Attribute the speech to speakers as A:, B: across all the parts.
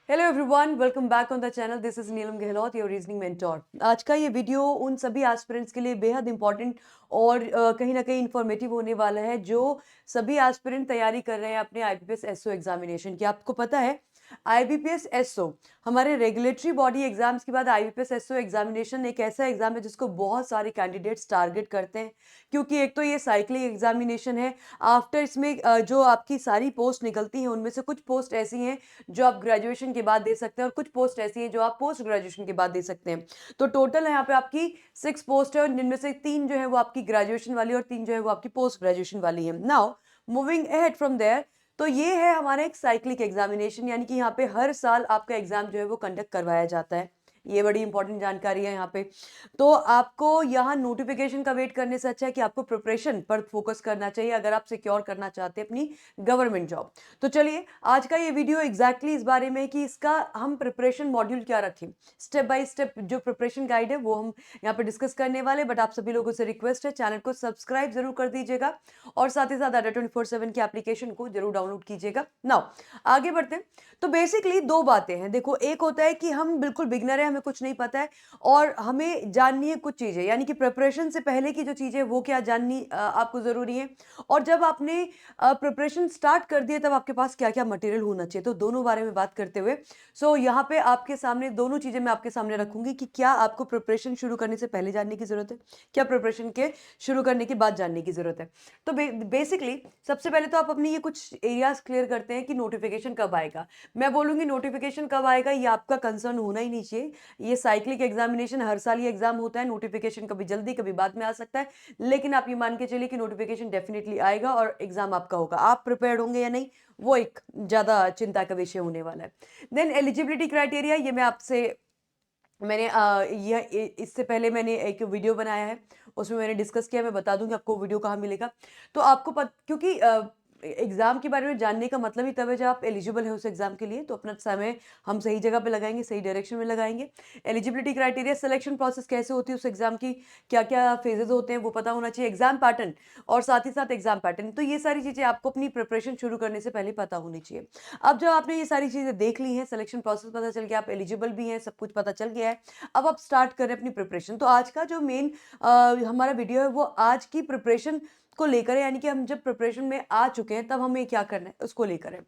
A: Hello everyone, welcome back on the channel. This is Neelam Gehlot, your reasoning mentor. आज का ये video उन सभी एस्पिरेंट्स के लिए बेहद इंपॉर्टेंट और कहीं ना कहीं इंफॉर्मेटिव होने वाला है जो सभी एस्पिरेंट तैयारी कर रहे हैं अपने आईबीपीएस एसओ एग्जामिनेशन की। आपको पता है आईबीपीएस एसओ हमारे रेगुलेटरी बॉडी एग्जाम्स के बाद आईबीपीएस एसओ एग्जामिनेशन एक ऐसा एग्जाम है जिसको बहुत सारे कैंडिडेट्स टारगेट करते हैं, क्योंकि एक तो ये साइक्लिंग एग्जामिनेशन है। आफ्टर इसमें जो आपकी सारी पोस्ट निकलती हैं उनमें से कुछ पोस्ट ऐसी हैं जो आप ग्रेजुएशन के बाद दे सकते हैं और कुछ पोस्ट ऐसी हैं जो आप पोस्ट ग्रेजुएशन के बाद दे सकते हैं। तो टोटल यहाँ पे आपकी 6 पोस्ट है और जिनमें से 3 जो है वो आपकी ग्रेजुएशन वाली और 3 जो है वो आपकी पोस्ट ग्रेजुएशन वाली है। Now moving ahead from there, तो ये है हमारा एक साइक्लिक एग्जामिनेशन, यानी कि यहाँ पे हर साल आपका एग्जाम जो है वो कंडक्ट करवाया जाता है। ये बड़ी इंपॉर्टेंट जानकारी है यहाँ पे। तो आपको यहाँ नोटिफिकेशन का वेट करने से अच्छा है कि आपको प्रिपरेशन पर फोकस करना चाहिए अगर आप सिक्योर करना चाहते हैं अपनी गवर्नमेंट जॉब। तो चलिए आज का ये वीडियो एग्जैक्टली इस बारे में कि इसका हम प्रिपरेशन मॉड्यूल क्या रखें, स्टेप बाय स्टेप जो प्रिपरेशन गाइड है वो हम यहाँ पे डिस्कस करने वाले। बट आप सभी लोगों से रिक्वेस्ट है चैनल को सब्सक्राइब जरूर कर दीजिएगा और साथ ही साथ अड्डा 24/7 की एप्लीकेशन को जरूर डाउनलोड कीजिएगा। नाउ आगे बढ़ते हैं। तो बेसिकली दो बातें हैं। देखो, एक होता है कि हम बिल्कुल बिगनर है, हमें कुछ नहीं पता है और हमें जाननी है कुछ चीजें, यानी कि प्रिपरेशन से पहले की जो चीजें वो क्या जाननी आपको जरूरी है, और जब आपने प्रिपरेशन स्टार्ट कर दिए तब आपके पास क्या क्या मटेरियल होना चाहिए। तो दोनों बारे में बात करते हुए यहाँ पे आपके सामने दोनों चीजें मैं आपके सामने रखूंगी कि क्या आपको प्रिपरेशन शुरू करने से पहले जानने की जरूरत है, क्या प्रिपरेशन के शुरू करने के बाद जानने की जरूरत है। तो बेसिकली सबसे पहले तो आप अपनी ये कुछ एरियाज क्लियर करते हैं कि नोटिफिकेशन कब आएगा। मैं बोलूंगी नोटिफिकेशन कब आएगा ये आपका कंसर्न होना ही नहीं चाहिए। ये साइक्लिक एग्जामिनेशन, हर साल ये एग्जाम होता है, नोटिफिकेशन कभी जल्दी कभी बाद में आ सकता है, लेकिन आप ये मान के चलिए कि नोटिफिकेशन डेफिनेटली आएगा और एग्जाम आपका होगा। आप प्रिपेयर्ड होंगे या नहीं वो एक ज्यादा चिंता का विषय होने वाला है। देन एलिजिबिलिटी क्राइटेरिया, ये मैं आपसे मैंने इससे पहले मैंने एक वीडियो बनाया है, उसमें मैंने डिस्कस किया। मैं बता दूंगी आपको वीडियो कहाँ मिलेगा। तो आपको क्योंकि एग्जाम के बारे में जानने का मतलब ही तब है जब आप एलिजिबल है उस एग्जाम के लिए, तो अपना समय हम सही जगह पे लगाएंगे, सही डायरेक्शन में लगाएंगे। एलिजिबिलिटी क्राइटेरिया, सिलेक्शन प्रोसेस कैसे होती है उस एग्जाम की, क्या क्या फेजेस होते हैं वो पता होना चाहिए, एग्जाम पैटर्न और साथ ही साथ एग्जाम पैटर्न। तो ये सारी चीजें आपको अपनी प्रिपरेशन शुरू करने से पहले पता होनी चाहिए। अब जब आपने ये सारी चीजें देख ली हैं, सिलेक्शन प्रोसेस पता चल गया, आप एलिजिबल भी हैं, सब कुछ पता चल गया है, अब आप स्टार्ट करें अपनी प्रिपरेशन। तो आज का जो मेन हमारा वीडियो है वो आज की प्रिपरेशन को लेकर है, यानी कि हम जब प्रिपरेशन में आ चुके हैं तब हमें क्या करना है उसको लेकर है।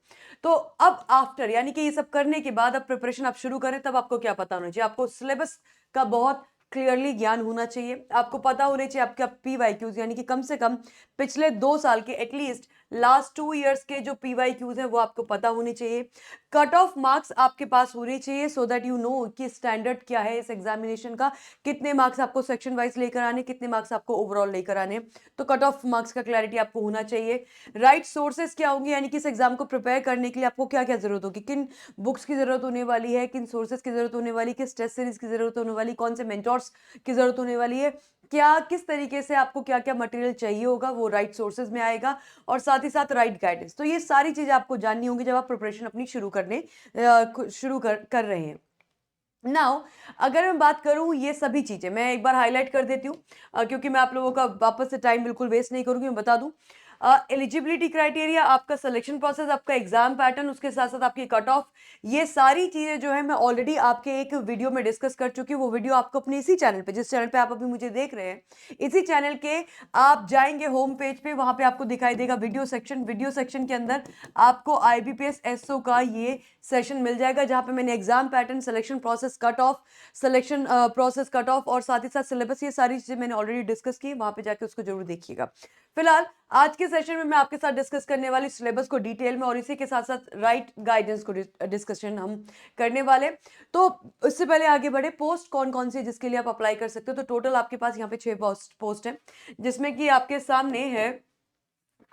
A: तो अब आफ्टर, यानी कि ये सब करने के बाद अब प्रिपरेशन आप शुरू करें, तब आपको क्या पता होना चाहिए, आपको सिलेबस का बहुत क्लियरली ज्ञान होना चाहिए। आपको पता होना चाहिए आपका पीवाईक्यूज, यानी कि कम से कम पिछले 2 साल के, एटलीस्ट लास्ट 2 इयर्स के जो पीवाईक्यूज हैं वो आपको पता होने चाहिए। कट ऑफ मार्क्स आपके पास होने चाहिए सो दैट यू नो कि स्टैंडर्ड क्या है इस एग्जामिनेशन का, कितने मार्क्स आपको सेक्शन वाइज लेकर आने, कितने मार्क्स आपको ओवरऑल लेकर आने। तो कट ऑफ मार्क्स का क्लैरिटी आपको होना चाहिए। राइट सोर्सेज क्या होंगे, यानी कि इस एग्जाम को प्रिपेयर करने के लिए आपको क्या क्या जरूरत होगी, किन बुक्स की जरूरत होने वाली है, किन सोर्सेज की जरूरत होने वाली, किस टेस्ट सीरीज की जरूरत होने वाली, कौन से मेंटोर्स की जरूरत होने वाली है, क्या किस तरीके से आपको क्या क्या मटेरियल चाहिए होगा, वो राइट सोर्सेज में आएगा, और साथ ही साथ राइट गाइडेंस। तो ये सारी चीजें आपको जाननी होंगी जब आप प्रिपरेशन अपनी शुरू कर रहे हैं। नाउ अगर मैं बात करूं, ये सभी चीजें मैं एक बार हाईलाइट कर देती हूं क्योंकि मैं आप लोगों का वापस से टाइम बिल्कुल वेस्ट नहीं करूंगी। मैं बता दूं एलिजिबिलिटी क्राइटेरिया, आपका सिलेक्शन प्रोसेस, आपका एग्जाम पैटर्न, उसके साथ साथ आपकी कट ऑफ, ये सारी चीजें जो है मैं ऑलरेडी आपके एक वीडियो में डिस्कस कर चुकी हूँ। वो वीडियो आपको अपने इसी चैनल पे, जिस चैनल पे आप अभी मुझे देख रहे हैं, इसी चैनल के आप जाएंगे होम पेज पे, वहां पे आपको दिखाई देगा वीडियो सेक्शन। वीडियो सेक्शन के अंदर आपको आईबीपीएस एसओ का ये सेशन मिल जाएगा जहां पे मैंने exam pattern, selection process, cut off, selection process, cut off और साथ ही साथ सिलेबस, ये सारी चीजें मैंने ऑलरेडी डिस्कस की। वहां पे जाके उसको जरूर देखिएगा। फिलहाल आज के सेशन में मैं आपके साथ डिस्कस करने वाली सिलेबस को डिटेल में और इसी के साथ साथ राइट गाइडेंस को डिस्कशन हम करने वाले। तो इससे पहले आगे बढ़े, पोस्ट कौन कौन सी है जिसके लिए आप अप्लाई कर सकते हो। तो टोटल आपके पास यहाँ पे 6 पोस्ट है, जिसमें कि आपके सामने है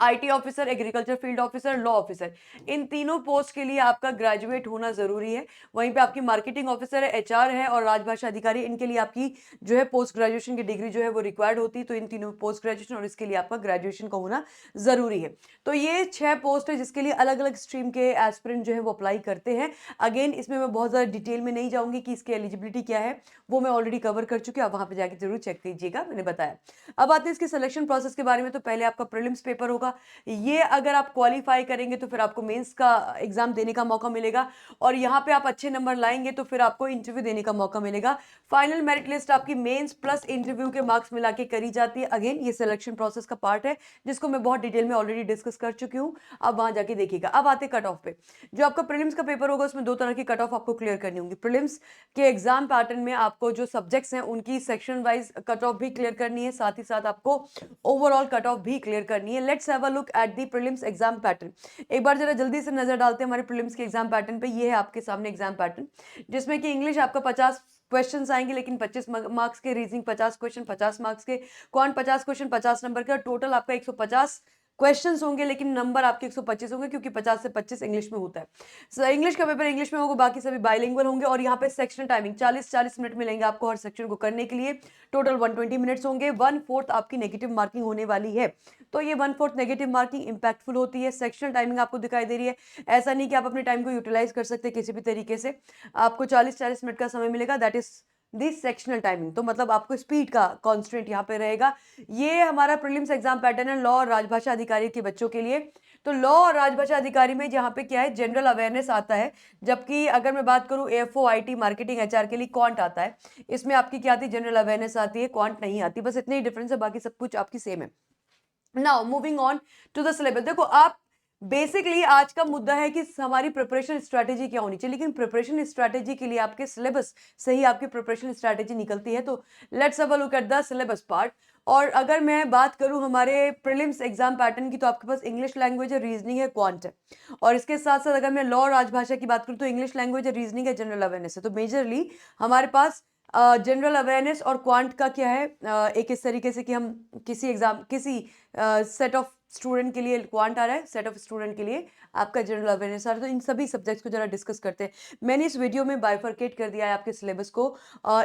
A: IT officer, agriculture field officer, law officer. इन तीनों पोस्ट के लिए आपका ग्रेजुएट होना जरूरी है। वहीं पे आपकी मार्केटिंग ऑफिसर है, एचआर है और राजभाषा अधिकारी, इनके लिए आपकी जो है पोस्ट ग्रेजुएशन की डिग्री जो है वो रिक्वायर्ड होती है। तो इन तीनों पोस्ट ग्रेजुएशन और इसके लिए आपका ग्रेजुएशन का होना जरूरी है। तो ये 6 पोस्ट है जिसके लिए अलग अलग स्ट्रीम के एस्पिरेंट जो है वो अप्लाई करते हैं। अगेन इसमें मैं बहुत ज्यादा डिटेल में नहीं जाऊंगी कि इसकी एलिजिबिलिटी क्या है, वो मैं ऑलरेडी कवर कर चुकी हूँ। आप वहां पे जाके जरूर चेक कीजिएगा, मैंने बताया। अब आते हैं इसके सिलेक्शन प्रोसेस के बारे में। तो पहले आपका प्रीलिम्स पेपर होगा, मौका। ये अगर आप क्वालिफाई करेंगे तो फिर आपको मेंस का एग्जाम देने का मौका मिलेगा, और यहाँ पे आप अच्छे नंबर लाएंगे तो फिर आपको इंटरव्यू देने का मौका मिलेगा। फाइनल मेरिट लिस्ट आपकी मेंस प्लस इंटरव्यू के मार्क्स मिला के करी जाती है। अगेन ये सिलेक्शन प्रोसेस का पार्ट है जिसको मैं बहुत डिटेल में ऑलरेडी डिस्कस कर चुकी हूँ, अब वहां जाके देखिएगा। अब आते कट ऑफ पे। जो आपका प्रीलिम्स का पेपर होगा उसमें दो तरह की कट ऑफ आपको क्लियर करनी होगी। प्रीलिम्स के एग्जाम पैटर्न में आपको जो सब्जेक्ट्स हैं उनकी सेक्शन वाइज कट ऑफ भी क्लियर करनी है, साथ ही साथ आपको ओवरऑल कट ऑफ भी क्लियर करनी है। Let's have a look at the prelims exam pattern. एक बार जरा जल्दी से नजर डालते हैं हमारे प्रीलिम्स के एग्जाम पैटर्न पे। ये है आपके सामने एग्जाम पैटर्न, जिसमें कि इंग्लिश आपका 50 क्वेश्चंस आएंगे लेकिन 25 मार्क्स के, रीजनिंग 50 क्वेश्चन 50 मार्क्स के, क्वांट 50 क्वेश्चन 50 नंबर के, टोटल आपका 150 क्वेश्चंस होंगे लेकिन नंबर आपके 125 होंगे क्योंकि 50 से 25 इंग्लिश में होता है। सो इंग्लिश का पेपर इंग्लिश में होगा, बाकी सभी बाइलिंगुअल होंगे। और यहाँ पे सेक्शन टाइमिंग 40-40 मिनट मिलेंगे आपको हर सेक्शन को करने के लिए। टोटल 120 मिनट्स होंगे। 1/4 आपकी नेगेटिव मार्किंग होने वाली है, तो ये 1/4 नेगेटिव मार्किंग इंपैक्टफुल होती है। सेक्शनल टाइमिंग आपको दिखाई दे रही है। ऐसा नहीं कि आप अपने टाइम को यूटिलाइज कर सकते किसी भी तरीके से। आपको 40-40 मिनट का समय मिलेगा, that is this sectional timing. तो मतलब आपको स्पीड का कॉन्स्टेंट यहाँ पे रहेगा। ये हमारा प्रीलिम्स एग्जाम पैटर्न है लॉ और राजभाषा अधिकारी के बच्चों के लिए। तो लॉ और राजभाषा अधिकारी में जहाँ पे क्या है, जनरल अवेयरनेस आता है, जबकि अगर मैं बात करूँ एएफओ आईटी मार्केटिंग एचआर के लिए क्वांट आता है। इसमें आपकी क्या आती है, जनरल अवेयरनेस आती है, क्वांट नहीं आती। बस इतने ही डिफरेंस है, बाकी सब कुछ आपकी सेम है। Now moving on to the syllabus. देखो आप बेसिकली आज का मुद्दा है कि हमारी प्रिपरेशन स्ट्रैटेजी क्या होनी चाहिए, लेकिन प्रिपरेशन स्ट्रैटेजी के लिए आपके सिलेबस से ही आपकी प्रिपरेशन स्ट्रैटेजी निकलती है। तो let's have a look at the syllabus part. और अगर मैं बात करूं हमारे प्रीलिम्स एग्जाम पैटर्न की, तो आपके पास इंग्लिश लैंग्वेज है, रीजनिंग है, क्वांट है। और इसके साथ साथ अगर मैं लॉ और राजभाषा की बात करूं तो इंग्लिश लैंग्वेज है, रीजनिंग है, जनरल अवेयरनेस है। तो मेजरली हमारे पास जनरल अवेयरनेस और क्वांट का क्या है, एक इस तरीके से कि हम किसी सेट ऑफ स्टूडेंट के लिए क्वांट आ रहा है, सेट ऑफ स्टूडेंट के लिए आपका जनरल अवेयरनेस आ रहा है। तो इन सभी सब्जेक्ट्स को जरा डिस्कस करते हैं। मैंने इस वीडियो में बाइफरकेट कर दिया है आपके सिलेबस को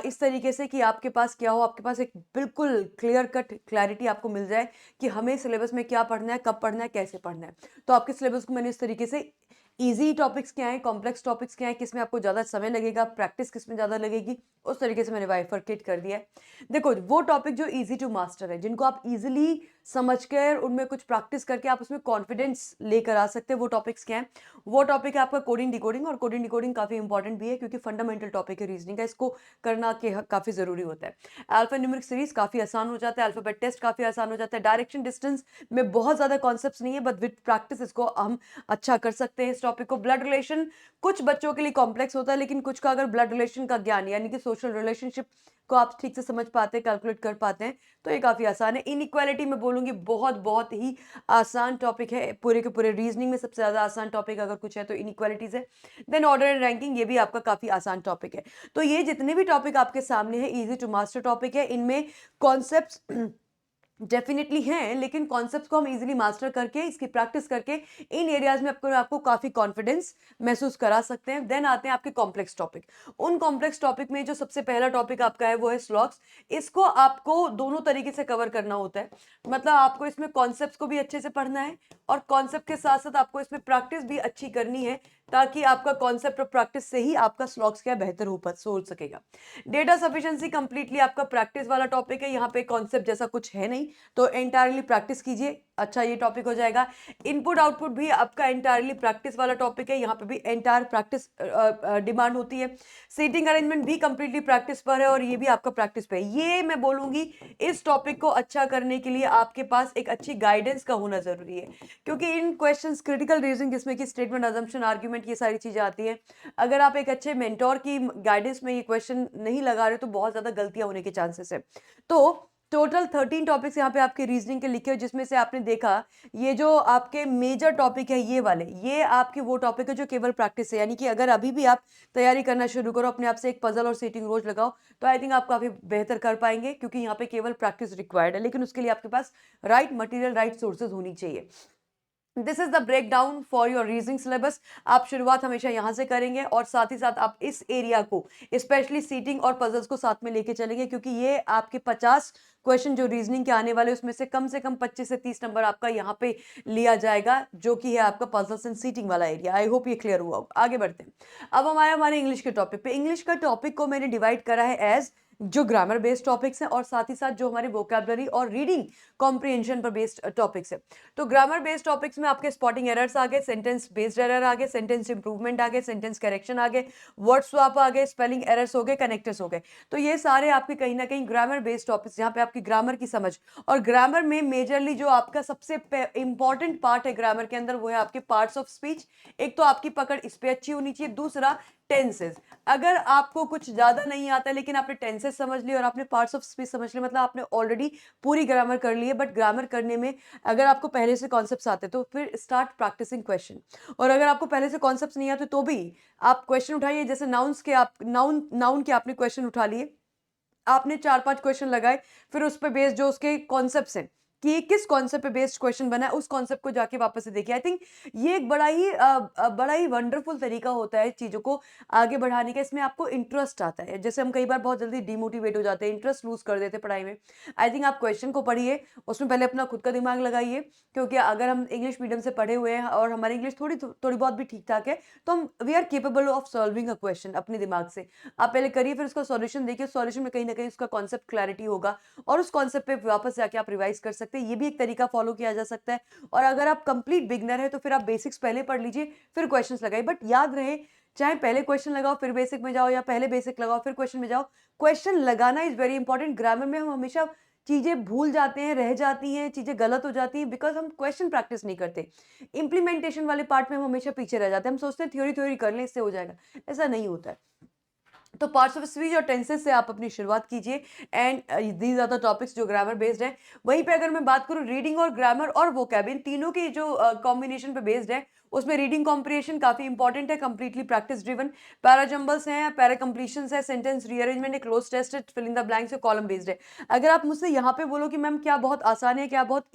A: इस तरीके से कि आपके पास क्या हो, आपके पास एक बिल्कुल क्लियर कट क्लैरिटी आपको मिल जाए कि हमें सिलेबस में क्या पढ़ना है, कब पढ़ना है, कैसे पढ़ना है। तो आपके सिलेबस को मैंने इस तरीके से इजी टॉपिक्स क्या हैं, कॉम्प्लेक्स टॉपिक्स क्या हैं, किसमें आपको ज़्यादा समय लगेगा, प्रैक्टिस किसमें ज़्यादा लगेगी, उस तरीके से मैंने बाइफरकेट कर दिया है। देखो वो टॉपिक जो इजी टू मास्टर है, जिनको आप इजीली समझकर उनमें कुछ प्रैक्टिस करके आप उसमें कॉन्फिडेंस लेकर आ सकते हैं, वो टॉपिक्स क्या हैं। वो टॉपिक है आपका कोडिंग डिकोडिंग। और कोडिंग डिकोडिंग काफ़ी इंपॉर्टेंट भी है क्योंकि फंडामेंटल टॉपिक है रीजनिंग का, इसको करना काफ़ी ज़रूरी होता है। अल्फा न्यूमेरिक सीरीज काफ़ी आसान हो जाता है, अल्फाबेट टेस्ट काफ़ी आसान हो जाता है। डायरेक्शन डिस्टेंस में बहुत ज़्यादा कॉन्सेप्ट्स नहीं है, बट विद प्रैक्टिस इसको हम अच्छा कर सकते हैं इस टॉपिक को। ब्लड रिलेशन कुछ बच्चों के लिए कॉम्प्लेक्स होता है, लेकिन कुछ का अगर ब्लड रिलेशन का ज्ञान यानी कि सोशल रिलेशनशिप को आप ठीक से समझ पाते हैं, कैलकुलेट कर पाते हैं, तो ये काफ़ी आसान है। इनइक्वालिटी में बोलूँगी बहुत ही आसान टॉपिक है, पूरे के पूरे रीजनिंग में सबसे ज़्यादा आसान टॉपिक अगर कुछ है तो इनइक्वालिटीज़ है। देन ऑर्डर एंड रैंकिंग, ये भी आपका काफ़ी आसान टॉपिक है। तो ये जितने भी टॉपिक आपके सामने है ईजी टू मास्टर टॉपिक है। इनमें कॉन्सेप्ट्स डेफिनेटली हैं, लेकिन कॉन्सेप्ट्स को हम इजीली मास्टर करके इसकी प्रैक्टिस करके इन एरियाज में आपको काफ़ी कॉन्फिडेंस महसूस करा सकते हैं। देन आते हैं आपके कॉम्प्लेक्स टॉपिक। उन कॉम्प्लेक्स टॉपिक में जो सबसे पहला टॉपिक आपका है वो है स्लॉग्स। इसको आपको दोनों तरीके से कवर करना होता है, मतलब आपको इसमें कॉन्सेप्ट्स को भी अच्छे से पढ़ना है और कॉन्सेप्ट के साथ साथ आपको इसमें प्रैक्टिस भी अच्छी करनी है, ताकि आपका कॉन्सेप्ट और प्रैक्टिस से ही आपका स्लॉग्स क्या बेहतर हो सकेगा। डेटा सफिशिएंसी कंप्लीटली आपका प्रैक्टिस वाला टॉपिक है, यहाँ पे कॉन्सेप्ट जैसा कुछ है नहीं, तो एंटायरली प्रैक्टिस कीजिए, अच्छा ये टॉपिक हो जाएगा। इनपुट आउटपुट भी आपका एंटायरली प्रैक्टिस वाला टॉपिक है, यहाँ पे भी एंटायर प्रैक्टिस डिमांड होती है। सीटिंग अरेंजमेंट भी कंप्लीटली प्रैक्टिस पर है और ये भी आपका प्रैक्टिस पे है। ये मैं बोलूंगी इस टॉपिक को अच्छा करने के लिए आपके पास एक अच्छी गाइडेंस का होना जरूरी है, क्योंकि इन क्वेश्चंस क्रिटिकल रीजनिंग जिसमें कि स्टेटमेंट, अजम्पशन, आर्ग्यूमेंट, ये सारी चीजें आती हैं, अगर आप एक अच्छे मेंटोर की गाइडेंस में ये क्वेश्चन नहीं लगा रहे तो बहुत ज्यादा गलतियां होने के चांसेस है। तो टोटल 13 टॉपिक्स यहाँ पे आपके रीजनिंग के लिखे हुए, जिसमें से आपने देखा ये जो आपके मेजर टॉपिक है ये वाले, ये आपके वो टॉपिक है जो केवल प्रैक्टिस है। यानी कि अगर अभी भी आप तैयारी करना शुरू करो, अपने आप से एक पजल और सेटिंग रोज लगाओ, तो आई थिंक आप काफी बेहतर कर पाएंगे, क्योंकि यहाँ पे केवल प्रैक्टिस रिक्वायर्ड है, लेकिन उसके लिए आपके पास राइट मटेरियल, राइट सोर्सेज होनी चाहिए। This is the break down for your reasoning syllabus. आप शुरुआत हमेशा यहाँ से करेंगे और साथ ही साथ आप इस एरिया को स्पेशली सीटिंग और पजल्स को साथ में लेके चलेंगे, क्योंकि ये आपके 50 क्वेश्चन जो रीजनिंग के आने वाले उसमें से कम 25 से 30 नंबर आपका यहाँ पे लिया जाएगा, जो कि है आपका पजल्स एंड सीटिंग वाला एरिया। आई होप ये क्लियर हुआ होगा। आगे बढ़ते हैं। अब हम आए हमारे इंग्लिश के टॉपिक पे। इंग्लिश का टॉपिक को मैंने डिवाइड करा है एज जो ग्रामर बेस्ड टॉपिक्स हैं और साथ ही साथ जो हमारे वोकैबुलरी और रीडिंग कॉम्प्रिहेंशन पर बेस्ड टॉपिक्स है। तो ग्रामर बेस्ड टॉपिक्स में आपके स्पॉटिंग एरर्स आ गए, सेंटेंस बेस्ड एरर आ गए, सेंटेंस इंप्रूवमेंट आ गए, सेंटेंस करेक्शन आ गए, वर्ड स्वैप आ गए, स्पेलिंग एरर्स हो गए, कनेक्टर्स हो गए। तो ये सारे आपके कहीं ना कहीं ग्रामर बेस्ड टॉपिक्स, जहाँ पे आपकी ग्रामर की समझ, और ग्रामर में मेजरली जो आपका सबसे इंपॉर्टेंट पार्ट है ग्रामर के अंदर, वो है आपके पार्ट्स ऑफ स्पीच। एक तो आपकी पकड़ इस पे अच्छी होनी चाहिए, दूसरा टेंसेस। अगर आपको कुछ ज्यादा नहीं आता है लेकिन आपने टेंसेस समझ लिए और आपने पार्ट्स ऑफ स्पीच समझ लिए, मतलब आपने ऑलरेडी पूरी ग्रामर कर ली है। बट ग्रामर करने में अगर आपको पहले से कॉन्सेप्ट्स आते तो फिर स्टार्ट प्रैक्टिसिंग क्वेश्चन। और अगर आपको पहले से कॉन्सेप्ट्स नहीं आते तो भी आप क्वेश्चन उठाइए, जैसे नाउन्स के, आप नाउन नाउन के आपने क्वेश्चन उठा लिए, आपने 4-5 क्वेश्चन लगाए, फिर उस पे बेस्ड जो उसके कॉन्सेप्ट्स हैं कि किस कॉन्सेप्ट पे बेस्ड क्वेश्चन बना है, उस कॉन्सेप्ट को जाके वापस से देखिए। आई थिंक ये एक बड़ा ही वंडरफुल तरीका होता है चीज़ों को आगे बढ़ाने का। इसमें आपको इंटरेस्ट आता है। जैसे हम कई बार बहुत जल्दी डिमोटिवेट हो जाते हैं, इंटरेस्ट लूज कर देते हैं पढ़ाई में। आई थिंक आप क्वेश्चन को पढ़िए, उसमें पहले अपना खुद का दिमाग लगाइए, क्योंकि अगर हम इंग्लिश मीडियम से पढ़े हुए हैं और हमारी इंग्लिश थोड़ी थोड़ी बहुत भी ठीक ठाक है, तो हम we are capable of solving a question अपने दिमाग से। आप पहले करिए, फिर उसका सॉल्यूशन देखिए, सॉल्यूशन में कहीं ना कहीं उसका कॉन्सेप्ट क्लैरिटी होगा और उस कॉन्सेप्ट पे वापस जाके आप रिवाइज कर सकते हैं। ये भी एक तरीका फॉलो किया जा सकता है। और अगर आप कंप्लीट बिगनर है तो फिर आप बेसिक्स पहले पढ़ लीजिए, फिर क्वेश्चंस लगाइए। बट याद रहे, चाहे पहले क्वेश्चन लगाओ फिर बेसिक में जाओ, या पहले बेसिक लगाओ फिर क्वेश्चन में जाओ, क्वेश्चन लगाना इज वेरी इंपॉर्टेंट। ग्रामर में हम हमेशा चीजें भूल जाते हैं, रह जाती हैं, चीजें गलत हो जाती हैं, बिकॉज हम क्वेश्चन प्रैक्टिस नहीं करते। इंप्लीमेंटेशन वाले पार्ट में हम हमेशा पीछे रह जाते हैं। हम सोचते हैं थ्योरी थ्योरी कर लें इससे हो जाएगा, ऐसा नहीं होता है। तो पार्ट्स ऑफ स्पीच और टेंसेस से आप अपनी शुरुआत कीजिए, and these are the topics जो ग्रामर बेस्ड है। वहीं पे अगर मैं बात करूं रीडिंग और ग्रामर और वोकैब, इन तीनों की जो कॉम्बिनेशन पे बेस्ड है, उसमें रीडिंग कॉम्प्रिहेंशन काफी इंपॉर्टेंट है, कंप्लीटली प्रैक्टिस ड्रिवन। पैराजम्बल्स हैं, पैरा कंप्लीशंस है, सेंटेंस रीअरेंजमेंट है, क्लोज टेस्ट है, फिल इन द ब्लैंक्स है, कॉलम बेस्ड है। अगर आप मुझसे यहाँ पे बोलो कि मैम क्या बहुत आसान है, क्या बहुत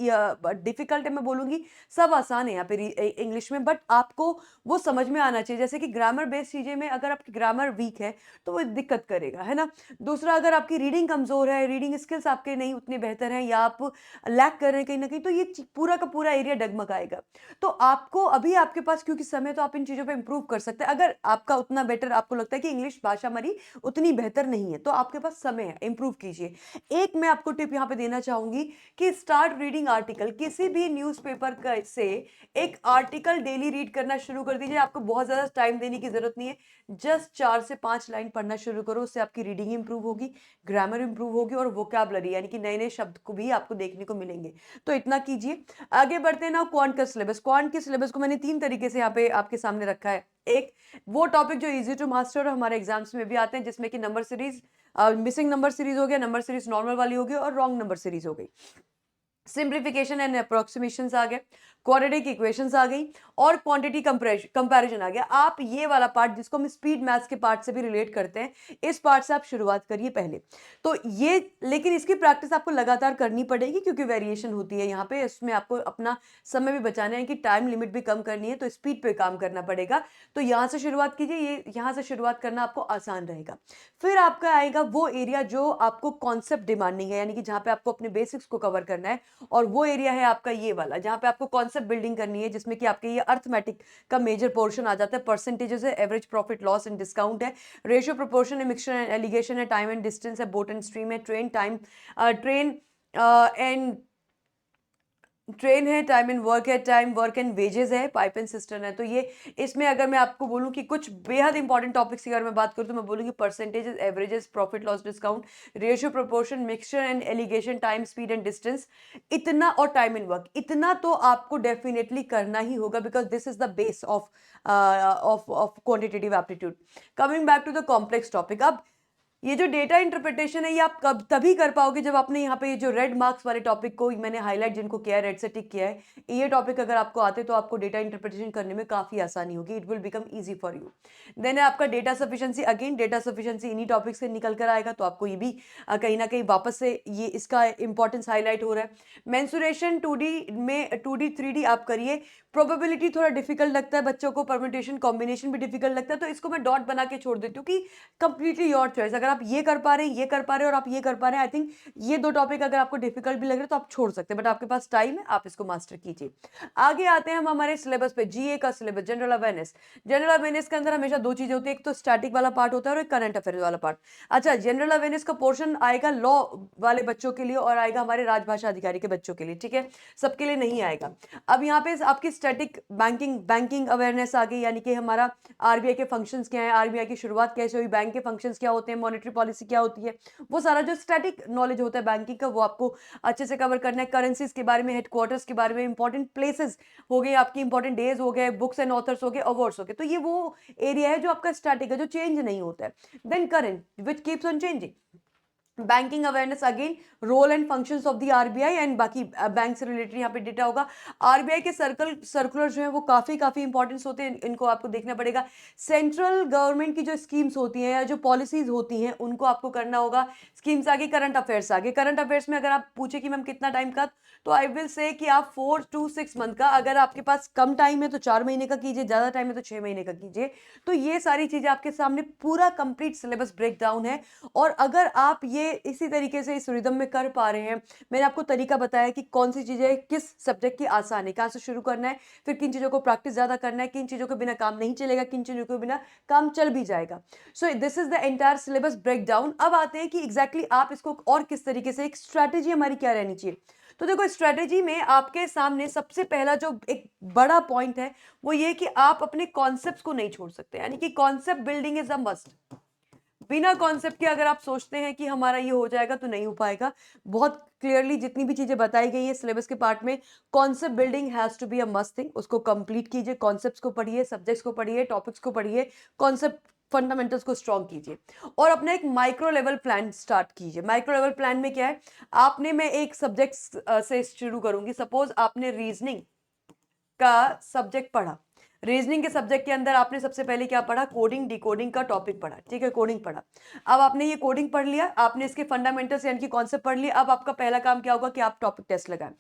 A: डिफिकल्ट है, मैं बोलूंगी सब आसान है यहाँ पे इंग्लिश में, बट आपको वो समझ में आना चाहिए। जैसे कि ग्रामर बेस्ड चीजें में अगर आपकी ग्रामर वीक है तो वो दिक्कत करेगा, है ना। दूसरा, अगर आपकी रीडिंग कमजोर है, रीडिंग स्किल्स आपके नहीं उतने बेहतर हैं, या आप लैक कर रहे हैं कहीं ना कहीं, तो ये पूरा का पूरा एरिया डगमगाएगा। तो आपको अभी आपके पास क्योंकि समय, तो आप इन चीजों पे इंप्रूव कर सकते हैं। अगर आपका उतना बेटर आपको लगता है कि इंग्लिश भाषा हमारी उतनी बेहतर नहीं है, तो आपके पास समय है, इंप्रूव कीजिए। एक मैं आपको टिप यहाँ पे देना चाहूंगी कि स्टार्ट रीडिंग आर्टिकल। किसी भी न्यूज़पेपर का से एक आर्टिकल डेली रीड करना शुरू कर दीजिए। आपको बहुत ज्यादा टाइम देने की जरूरत नहीं है, जस्ट 4 से 5 लाइन पढ़ना शुरू करो। उससे आपकी रीडिंग इंप्रूव होगी, ग्रामर इंप्रूव होगी, और वोकैबुलरी यानी कि नए नए शब्द को भी आपको देखने को मिलेंगे। तो इतना कीजिए। आगे बढ़ते हैं ना, क्वांट का सिलेबस। क्वांट के सिलेबस को मैंने 3 तरीके से यहाँ पे आपके सामने रखा है। एक, वो टॉपिक जो इजी टू मास्टर और हमारे एग्जाम्स में भी आते हैं, जिसमें कि number series, missing number series हो गया, नंबर सीरीज नॉर्मल वाली हो गई, और रॉन्ग नंबर सीरीज हो गई। सिंप्लीफिकेशन एंड अप्रोक्सीमेशंस आ गए, क्वाड्रेटिक इक्वेशंस आ गई, और क्वांटिटी कंपैरिजन आ गया। आप ये वाला पार्ट, जिसको हम स्पीड मैथ्स के पार्ट से भी रिलेट करते हैं, इस पार्ट से आप शुरुआत करिए पहले। तो ये, लेकिन इसकी प्रैक्टिस आपको लगातार करनी पड़ेगी, क्योंकि वेरिएशन होती है यहाँ पे। इसमें आपको अपना समय भी बचाना है, कि टाइम लिमिट भी कम करनी है, तो स्पीड पे काम करना पड़ेगा। तो यहाँ से शुरुआत कीजिए, ये यहाँ से शुरुआत करना आपको आसान रहेगा। फिर आपका आएगा वो एरिया जो आपको कॉन्सेप्ट डिमांडिंग है, यानी कि जहाँ पे आपको अपने बेसिक्स को कवर करना है, और वो एरिया है आपका ये वाला, जहां पे आपको कॉन्सेप्ट बिल्डिंग करनी है, जिसमें कि आपके ये अर्थमेटिक का मेजर पोर्शन आ जाता है। परसेंटेजेस है, average profit loss and discount है, रेशियो प्रोपोर्शन है, मिक्सचर एंड एलिगेशन है, टाइम एंड डिस्टेंस है, बोट एंड स्ट्रीम है, ट्रेन है, टाइम एंड वर्क है, टाइम वर्क एंड वेजेस है, पाइप एंड सिस्टम है। तो ये, इसमें अगर मैं आपको बोलूं कि कुछ बेहद इंपॉर्टेंट टॉपिक्स की अगर मैं बात करूं, तो मैं बोलूंगी percentages, averages, profit loss discount, ratio proportion, mixture and allegation, time speed and distance, इतना, और टाइम एंड वर्क, इतना तो आपको डेफिनेटली करना ही होगा, because this is the base of quantitative aptitude. Coming back to the complex topic, अब ये जो डेटा इंटरप्रिटेशन है, ये आप कब तभी कर पाओगे जब आपने यहाँ पे ये जो रेड मार्क्स वाले टॉपिक को मैंने हाईलाइट जिनको किया है, रेड से टिक किया है, ये टॉपिक अगर आपको आते तो आपको डेटा इंटरप्रिटेशन करने में काफी आसानी होगी। It will become easy for you. Then है आपका data sufficiency. Again data sufficiency इन्हीं टॉपिक से निकल कर आएगा, तो आपको ये भी कहीं ना कहीं वापस से ये इसका इंपॉर्टेंस हाईलाइट हो रहा है। मेंसुरेशन 2D में 2D 3D आप करिए। प्रोबेबिलिटी थोड़ा डिफिकल्ट लगता है बच्चों को, परम्यूटेशन कॉम्बिनेशन भी डिफिकल्ट लगता है, तो इसको मैं डॉट बना के छोड़ देती हूँ कि कंप्लीटली योर चॉइस। अगर अगर आप ये कर पा रहे हैं, ये कर पा रहे हैं और आप ये कर पा रहे हैं, आई थिंक ये 2 टॉपिक अगर आपको डिफिकल्ट भी लग रहे हैं तो आप छोड़ सकते हैं, बट आपके पास टाइम है, आप इसको मास्टर कीजिए। आगे आते हैं हम हमारे सिलेबस पे, जीए का syllabus, general awareness. General awareness के अंदर हमेशा 2 चीजें होती है, एक तो स्टैटिक वाला पार्ट होता है और एक करंट अफेयर्स वाला पार्ट। अच्छा, जनरल अवेयरनेस का पोर्शन आएगा लॉ वाले बच्चों के लिए और आएगा हमारे राजभाषा अधिकारी के बच्चों के लिए, ठीक है, सबके लिए नहीं आएगा। अब यहाँ पे आपकी स्टैटिक बैंकिंग अवेयरनेस आ गई, यानी कि हमारा आरबीआई के फंक्शंस क्या है, आरबीआई की शुरुआत कैसे हुई, बैंक के फंक्शंस क्या होते हैं, मॉनेटरी पॉलिसी क्या होती है, वो सारा जो स्टैटिक नॉलेज होता है बैंकिंग का वो आपको अच्छे से कवर करना है। करेंसीज के बारे में, हेडक्वार्टर्स के बारे में, इंपॉर्टेंट प्लेसेस हो गए, आपकी इंपॉर्टेंट डेज हो गए, बुक्स एंड ऑथर्स हो गए, अवार्ड्स हो गए, तो ये वो एरिया है जो आपका स्टैटिक है, जो चेंज नहीं होता है। Then current which keeps on changing. Banking awareness again, role and functions of the RBI and बाकी बैंक से रिलेटेड यहाँ पे डेटा होगा। आरबीआई के सर्कुलर जो है वो काफी इंपॉर्टेंस होते हैं, इनको आपको देखना पड़ेगा। सेंट्रल गवर्नमेंट की जो स्कीम्स होती हैं या जो पॉलिसीज होती हैं उनको आपको करना होगा। स्कीम्स आगे, करंट अफेयर्स आगे। करंट अफेयर्स में अगर आप पूछे कि मैम कितना टाइम का, तो आई विल से कि आप 4 to 6 मंथ का, अगर आपके पास कम टाइम है तो 4 महीने का कीजिए, ज्यादा टाइम है तो 6 महीने का कीजिए। तो ये सारी चीजें आपके सामने पूरा कंप्लीट सिलेबस ब्रेक डाउन है। और अगर आप ये इसी तरीके से इस रिदम में कर पा रहे हैं, मैंने आपको तरीका बताया कि कौन सी चीजें किस सब्जेक्ट की आसान है, कहाँ से शुरू करना है, फिर किन चीजों को प्रैक्टिस ज्यादा करना है, किन चीजों के बिना काम नहीं चलेगा, किन चीजों के बिना काम चल भी जाएगा। So this is the entire syllabus break down. अब आते हैं कि एग्जैक्टली आप इसको और किस तरीके से, एक स्ट्रैटेजी हमारी क्या रहनी चाहिए। तो देखो, स्ट्रेटेजी में आपके सामने सबसे पहला जो एक बड़ा पॉइंट है वो ये कि आप अपने कॉन्सेप्ट्स को नहीं छोड़ सकते, यानी कि concept building is a must. बिना कॉन्सेप्ट के अगर आप सोचते हैं कि हमारा ये हो जाएगा तो नहीं हो पाएगा। बहुत क्लियरली जितनी भी चीजें बताई गई है सिलेबस के पार्ट में, concept building has to be a must thing. उसको कंप्लीट कीजिए, कॉन्सेप्ट्स को पढ़िए, सब्जेक्ट्स को पढ़िए, टॉपिक्स को पढ़िए, कॉन्सेप्ट फंडामेंटल्स को स्ट्रॉन्ग कीजिए और अपना एक माइक्रो लेवल प्लान स्टार्ट कीजिए। माइक्रो लेवल प्लान में क्या है, आपने, मैं एक सब्जेक्ट से शुरू करूंगी। सपोज आपने रीजनिंग का सब्जेक्ट पढ़ा। रीजनिंग के सब्जेक्ट के अंदर आपने सबसे पहले क्या पढ़ा, कोडिंग डिकोडिंग का टॉपिक पढ़ा, ठीक है, कोडिंग पढ़ा। अब आपने ये कोडिंग पढ़ लिया, आपने इसके फंडामेंटल्स यानी कि कॉन्सेप्ट पढ़ लिया। अब आपका पहला काम क्या होगा कि आप टॉपिक टेस्ट लगाएं।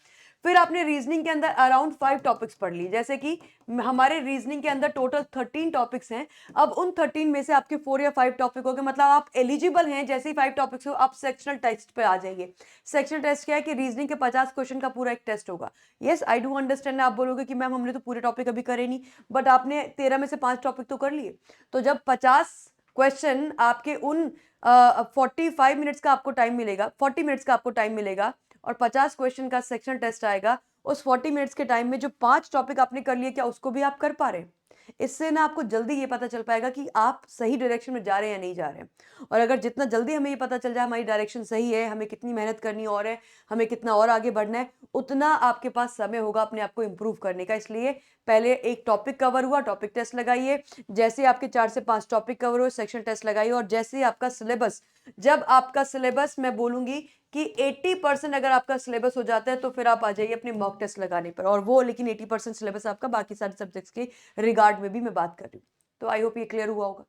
A: फिर आपने रीजनिंग के अंदर अराउंड 5 टॉपिक्स पढ़ लिए, जैसे कि हमारे रीजनिंग के अंदर टोटल 13 टॉपिक्स हैं। अब उन 13 में से आपके 4 या 5 टॉपिक हो गए, मतलब आप एलिजिबल हैं। जैसे ही 5 टॉपिक्स हो आप सेक्शनल टेस्ट पे आ जाइए। सेक्शनल टेस्ट क्या है कि रीजनिंग के 50 क्वेश्चन का पूरा एक टेस्ट होगा। Yes, I do understand. आप बोलोगे कि मैम हमने तो पूरे टॉपिक अभी करे नहीं, बट आपने 13 में से 5 टॉपिक तो कर लिए। तो जब 50 क्वेश्चन आपके उन 45 मिनट्स का आपको टाइम मिलेगा, 40 मिनट्स का आपको टाइम मिलेगा और 50 क्वेश्चन का सेक्शन टेस्ट आएगा, उस 40 मिनट्स के टाइम में जो 5 टॉपिक आपने कर लिए, क्या उसको भी आप कर पा रहे हैं? इससे ना आपको जल्दी ये पता चल पाएगा कि आप सही डायरेक्शन में जा रहे हैं या नहीं जा रहे हैं। और अगर जितना जल्दी हमें ये पता चल जाए हमारी डायरेक्शन सही है, हमें कितनी मेहनत करनी और है, हमें कितना और आगे बढ़ना है, उतना आपके पास समय होगा अपने आप को इम्प्रूव करने का। इसलिए पहले एक टॉपिक कवर हुआ, टॉपिक टेस्ट लगाइए। जैसे आपके 4 से 5 टॉपिक कवर हुए, सेक्शन टेस्ट लगाइए। और जैसे ही आपका सिलेबस, जब आपका सिलेबस, मैं बोलूंगी कि 80% अगर आपका सिलेबस हो जाता है तो फिर आप आ जाइए अपने मॉक टेस्ट लगाने पर। और वो लेकिन 80% सिलेबस आपका बाकी सारे सब्जेक्ट्स के रिगार्ड में भी मैं बात कर रही हूँ। तो आई होप ये क्लियर हुआ होगा।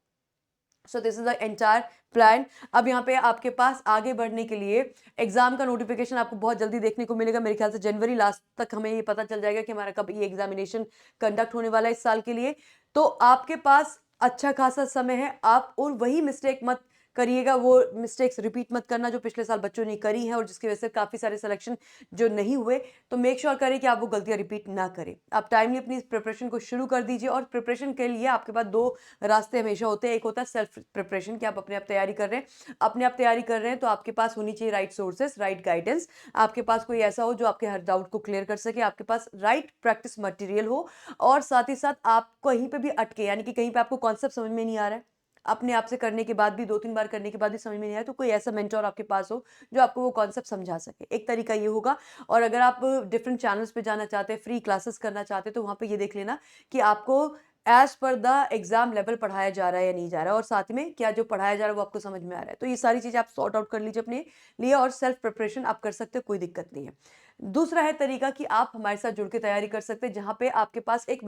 A: सो this is the entire plan. अब यहाँ पे आपके पास आगे बढ़ने के लिए एग्जाम का नोटिफिकेशन आपको बहुत जल्दी देखने को मिलेगा। मेरे ख्याल से जनवरी लास्ट तक हमें ये पता चल जाएगा कि हमारा कब ये एग्जामिनेशन कंडक्ट होने वाला है इस साल के लिए। तो आपके पास अच्छा खासा समय है। आप और वही मिस्टेक मत करिएगा, वो मिस्टेक्स रिपीट मत करना जो पिछले साल बच्चों ने करी हैं और जिसकी वजह से काफ़ी सारे सिलेक्शन जो नहीं हुए। तो मेक श्योर करें कि आप वो गलतियां रिपीट ना करें। आप टाइमली अपनी प्रिपरेशन को शुरू कर दीजिए। और प्रिपरेशन के लिए आपके पास 2 रास्ते हमेशा होते हैं। एक होता है सेल्फ प्रिपरेशन, कि आप अपने आप तैयारी कर रहे हैं। अपने आप तैयारी कर रहे हैं तो आपके पास होनी चाहिए राइट सोर्सेस, राइट गाइडेंस। आपके पास कोई ऐसा हो जो आपके हर डाउट को क्लियर कर सके, आपके पास राइट प्रैक्टिस मटेरियल हो। और साथ ही साथ आप कहीं पे भी अटके, यानी कि कहीं पे आपको कॉन्सेप्ट समझ में नहीं आ रहा है, अपने आप से करने के बाद भी 2-3 बार करने के बाद भी समझ में नहीं आया, तो कोई ऐसा मेंटर आपके पास हो जो आपको वो कॉन्सेप्ट समझा सके। एक तरीका ये होगा। और अगर आप डिफरेंट चैनल्स पे जाना चाहते हैं, फ्री क्लासेस करना चाहते हैं, तो वहाँ पे ये देख लेना कि आपको as per the exam level पढ़ाया जा रहा है या नहीं जा रहा है, और साथ में क्या जो पढ़ाया जा रहा है वो आपको समझ में आ रहा है। तो ये सारी चीज़ें आप सॉर्ट आउट कर लीजिए अपने लिए और सेल्फ प्रिपरेशन आप कर सकते हो, कोई दिक्कत नहीं है। दूसरा है तरीका कि आप हमारे साथ जुड़ के तैयारी कर सकते हैं, जहाँ पे आपके पास एक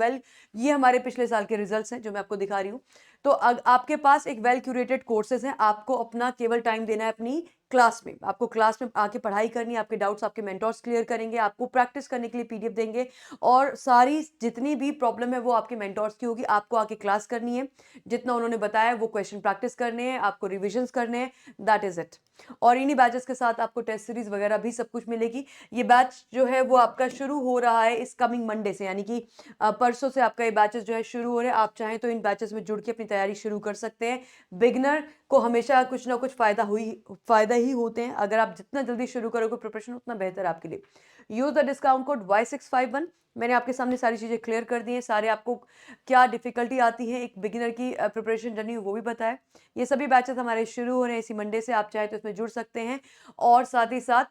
A: ये हमारे पिछले साल के रिजल्ट्स हैं जो मैं आपको दिखा रही हूँ। तो आपके पास एक वेल क्यूरेटेड कोर्सेज हैं, आपको अपना केवल टाइम देना है अपनी क्लास में। आपको क्लास में आके पढ़ाई करनी है, आपके डाउट्स आपके मेंटर्स क्लियर करेंगे, आपको प्रैक्टिस करने के लिए पीडीएफ देंगे और सारी जितनी भी प्रॉब्लम है वो आपके मेंटर्स की होगी। आपको आके क्लास करनी है, जितना उन्होंने बताया वो क्वेश्चन प्रैक्टिस करने हैं, आपको रिविजन्स करने हैं, दैट इज इट। और इन्हीं बैचेस के साथ आपको टेस्ट सीरीज वगैरह भी सब कुछ मिलेगी। ये बैच जो है वो आपका शुरू हो रहा है इस कमिंग मंडे से, यानी कि परसों से आपका ये बैचेस जो है शुरू हो रहे हैं। आप चाहें तो इन बैचेस में जुड़ के अपनी तैयारी शुरू कर सकते हैं। बिगनर को हमेशा कुछ ना कुछ फायदा ही होते हैं। अगर आप जितना जल्दी शुरू करोगे प्रिपरेशन, उतना बेहतर आपके लिए। Use the discount code Y651। मैंने आपके सामने सारी चीजें क्लियर कर दी हैं, सारे आपको क्या डिफिकल्टी आती है एक बिगिनर की प्रिपरेशन जर्नी वो भी बताया। ये सभी बैचेस हमारे शुरू हो रहे हैं इसी मंडे से, आप चाहे तो इसमें जुड़ सकते हैं। और साथ ही साथ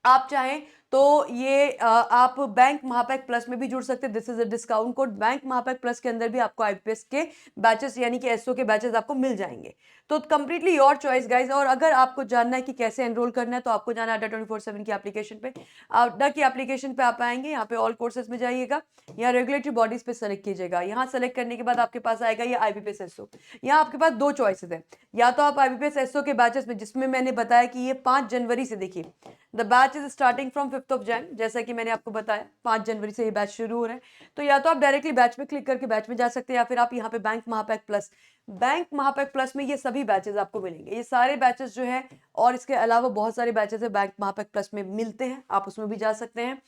A: आप चाहें तो ये आप बैंक महापैक प्लस में भी जुड़ सकते हैं। This is a discount code. Bank महापैक प्लस के अंदर भी आपको आईपीएस के बैचेस यानी कि एसओ के बैचेस आपको मिल जाएंगे। तो कंप्लीटली योर चॉइस गाइज। और अगर आपको जानना है कि कैसे एनरोल करना है, तो आपको जाना है अड्डा 24/7 की एप्लीकेशन पे। अड्डा की एप्लीकेशन पे आप आएंगे, यहाँ पे ऑल कोर्सेज में जाइएगा, यहाँ रेगुलेटरी बॉडीज पे सेलेक्ट कीजिएगा। यहाँ सेलेक्ट करने के बाद आपके पास आएगा ये आईबीपीएस एसओ। यहाँ आपके पास दो चॉइसेस है, या तो आप आईबीपीएस एसओ के बैचेस में, जिसमें मैंने बताया कि ये 5 जनवरी से, देखिए the batch is starting from 5th of Jain, जैसा कि मैंने आपको बताया 5 जनवरी से ये बैच शुरू हो रहा है। तो या तो आप डायरेक्टली बैच में क्लिक करके बैच में जा सकते हैं, या फिर आप यहाँ पे बैंक महापैक प्लस में ये सभी बैचेस आपको मिलेंगे। ये सारे बैचेस जो है, और इसके अलावा बहुत सारे बैचेस है बैंक महापैक प्लस में मिलते हैं, आप उसमें भी जा सकते हैं।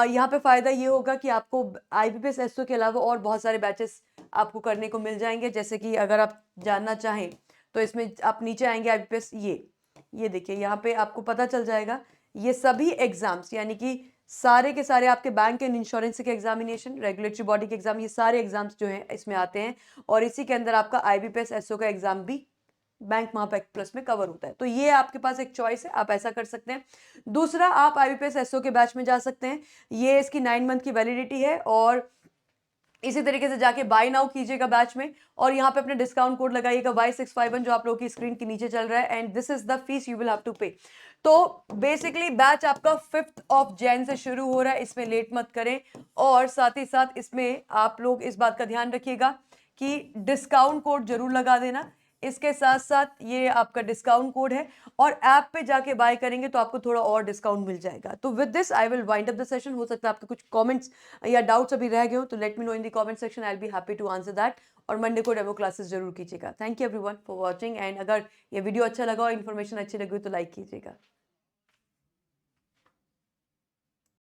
A: यहाँ पे फायदा ये होगा कि आपको आईबीपीएस एसओ के अलावा और बहुत सारे बैचेस आपको करने को मिल जाएंगे। जैसे कि अगर आप जानना चाहें तो इसमें आप नीचे आएंगे आईबीपीएस, ये देखिए यहाँ पे आपको पता चल जाएगा ये सभी एग्जाम्स, यानी कि सारे के सारे आपके बैंक एंड इंश्योरेंस के एग्जामिनेशन, रेगुलेटरी बॉडी के एग्जाम, ये सारे एग्जाम्स जो हैं इसमें आते हैं। और इसी के अंदर आपका आईबीपीएस एसओ का एग्जाम भी बैंक महापैक प्लस में कवर होता है। तो ये आपके पास एक चॉइस है, आप ऐसा कर सकते हैं। दूसरा, आप आईबीपीएस एसओ के बैच में जा सकते हैं। ये इसकी 9 मंथ की वैलिडिटी है, और इसी तरीके से जाके बाय नाउ कीजिएगा बैच में, और यहाँ पे अपने डिस्काउंट कोड लगाइएगा Y651 जो आप लोगों की स्क्रीन के नीचे चल रहा है, and this is the fees you will have to pay. तो बेसिकली बैच आपका 5th ऑफ जैन से शुरू हो रहा है, इसमें लेट मत करें। और साथ ही साथ इसमें आप लोग इस बात का ध्यान रखिएगा कि डिस्काउंट कोड जरूर लगा देना। इसके साथ साथ ये आपका डिस्काउंट कोड है, और ऐप पे जाके बाय करेंगे तो आपको थोड़ा और डिस्काउंट मिल जाएगा। तो with this I will wind up the session. हो सकता है आपके कुछ कमेंट्स या डाउट्स अभी रह गए हो, तो let me know in the comment section, I will be happy to answer that. और मंडे को डेमो क्लासेस जरूर कीजिएगा। Thank you everyone for watching, and अगर ये वीडियो अच्छा लगा और इन्फॉर्मेशन अच्छी लगी तो लाइक कीजिएगा।